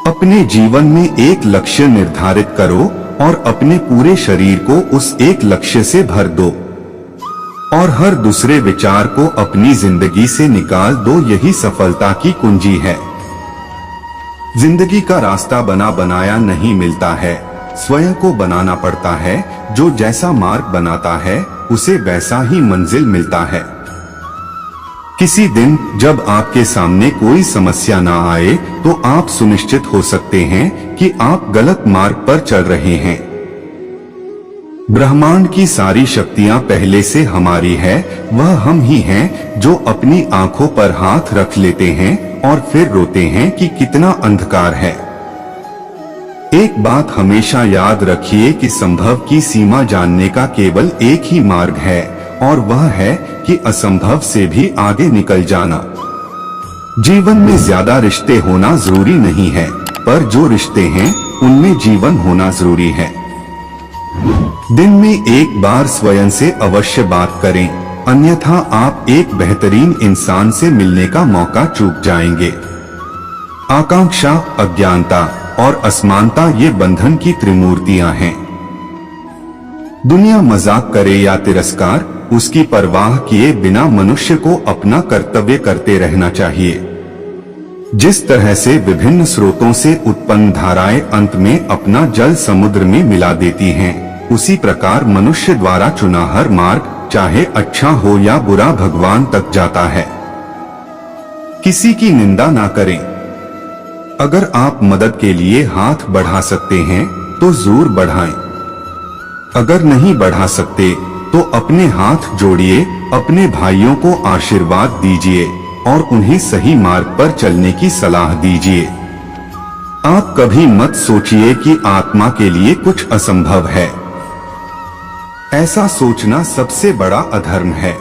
अपने जीवन में एक लक्ष्य निर्धारित करो और अपने पूरे शरीर को उस एक लक्ष्य से भर दो और हर दूसरे विचार को अपनी जिंदगी से निकाल दो। यही सफलता की कुंजी है। जिंदगी का रास्ता बना बनाया नहीं मिलता है, स्वयं को बनाना पड़ता है। जो जैसा मार्ग बनाता है उसे वैसा ही मंजिल मिलता है। किसी दिन जब आपके सामने कोई समस्या ना आए तो आप सुनिश्चित हो सकते हैं कि आप गलत मार्ग पर चल रहे हैं। ब्रह्मांड की सारी शक्तियां पहले से हमारी है। वह हम ही हैं जो अपनी आंखों पर हाथ रख लेते हैं और फिर रोते हैं कि कितना अंधकार है। एक बात हमेशा याद रखिए कि संभव की सीमा जानने का केवल एक ही मार्ग है और वह है कि असंभव से भी आगे निकल जाना। जीवन में ज्यादा रिश्ते होना जरूरी नहीं है, पर जो रिश्ते हैं उनमें जीवन होना जरूरी है। दिन में एक बार स्वयं से अवश्य बात करें, अन्यथा आप एक बेहतरीन इंसान से मिलने का मौका चूक जाएंगे। आकांक्षा, अज्ञानता और असमानता ये बंधन की त्रिमूर्तियां हैं। दुनिया मजाक करे या तिरस्कार, उसकी परवाह किए बिना मनुष्य को अपना कर्तव्य करते रहना चाहिए। जिस तरह से विभिन्न स्रोतों से उत्पन्न धाराएं अंत में अपना जल समुद्र में मिला देती हैं, उसी प्रकार मनुष्य द्वारा चुना हर मार्ग, चाहे अच्छा हो या बुरा, भगवान तक जाता है। किसी की निंदा ना करें। अगर आप मदद के लिए हाथ बढ़ा सकते हैं तो जरूर बढ़ाएं। अगर नहीं बढ़ा सकते तो अपने हाथ जोड़िए, अपने भाइयों को आशीर्वाद दीजिए और उन्हें सही मार्ग पर चलने की सलाह दीजिए। आप कभी मत सोचिए कि आत्मा के लिए कुछ असंभव है। ऐसा सोचना सबसे बड़ा अधर्म है।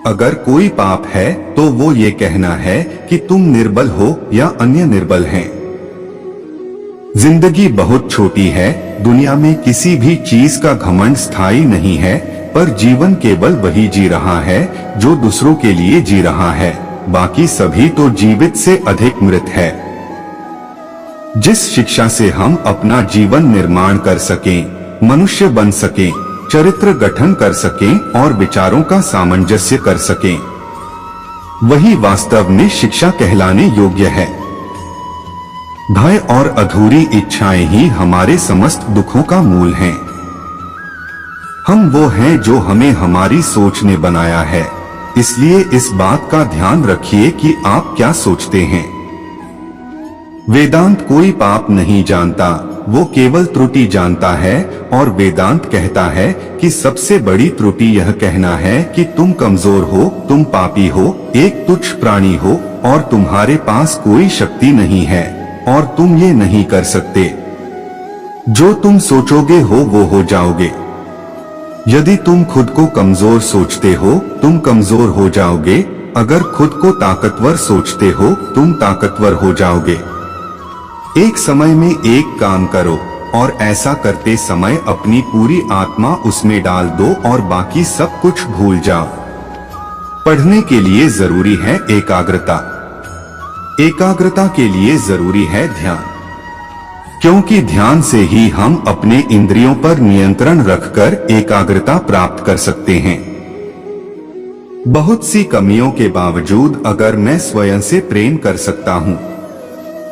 अगर कोई पाप है तो वो ये कहना है कि तुम निर्बल हो या अन्य निर्बल हैं। जिंदगी बहुत छोटी है। दुनिया में किसी भी चीज का घमंड स्थायी नहीं है, पर जीवन केवल वही जी रहा है जो दूसरों के लिए जी रहा है। बाकी सभी तो जीवित से अधिक मृत है। जिस शिक्षा से हम अपना जीवन निर्माण कर सकें, मनुष्य बन सकें, चरित्र गठन कर सकें और विचारों का सामंजस्य कर सकें, वही वास्तव में शिक्षा कहलाने योग्य है। भय और अधूरी इच्छाएं ही हमारे समस्त दुखों का मूल हैं। हम वो हैं जो हमें हमारी सोच ने बनाया है, इसलिए इस बात का ध्यान रखिए कि आप क्या सोचते हैं। वेदांत कोई पाप नहीं जानता, वो केवल त्रुटि जानता है और वेदांत कहता है कि सबसे बड़ी त्रुटि यह कहना है कि तुम कमजोर हो, तुम पापी हो, एक तुच्छ प्राणी हो और तुम्हारे पास कोई शक्ति नहीं है और तुम ये नहीं कर सकते। जो तुम सोचोगे हो वो हो जाओगे। यदि तुम खुद को कमजोर सोचते हो, तुम कमजोर हो जाओगे। अगर खुद को ताकतवर सोचते हो, तुम ताकतवर हो जाओगे। एक समय में एक काम करो और ऐसा करते समय अपनी पूरी आत्मा उसमें डाल दो और बाकी सब कुछ भूल जाओ। पढ़ने के लिए जरूरी है एकाग्रता। एकाग्रता के लिए जरूरी है ध्यान, क्योंकि ध्यान से ही हम अपने इंद्रियों पर नियंत्रण रखकर एकाग्रता प्राप्त कर सकते हैं। बहुत सी कमियों के बावजूद अगर मैं स्वयं से प्रेम कर सकता हूँ,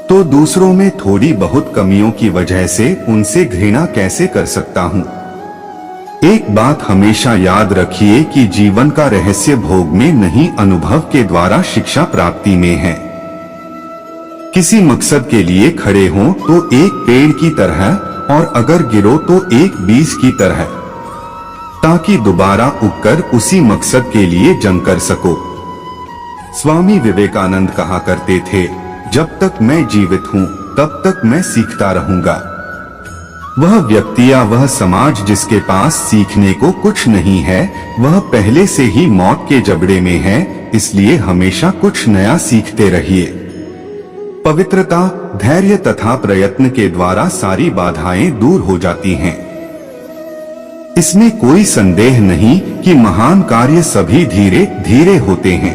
तो दूसरों में थोड़ी बहुत कमियों की वजह से उनसे घृणा कैसे कर सकता हूँ। एक बात हमेशा याद रखिए कि जीवन का रहस्य भोग में नहीं, अनुभव के द्वारा शिक्षा प्राप्ति में है। किसी मकसद के लिए खड़े हों तो एक पेड़ की तरह और अगर गिरो तो एक बीज की तरह, ताकि दोबारा उगकर उसी मकसद के लिए जंग कर सको। स्वामी विवेकानंद कहा करते थे, जब तक मैं जीवित हूँ तब तक मैं सीखता रहूंगा। वह व्यक्ति या वह समाज जिसके पास सीखने को कुछ नहीं है, वह पहले से ही मौत के जबड़े में है। इसलिए हमेशा कुछ नया सीखते रहिए। पवित्रता, धैर्य तथा प्रयत्न के द्वारा सारी बाधाएं दूर हो जाती हैं। इसमें कोई संदेह नहीं कि महान कार्य सभी धीरे धीरे होते हैं।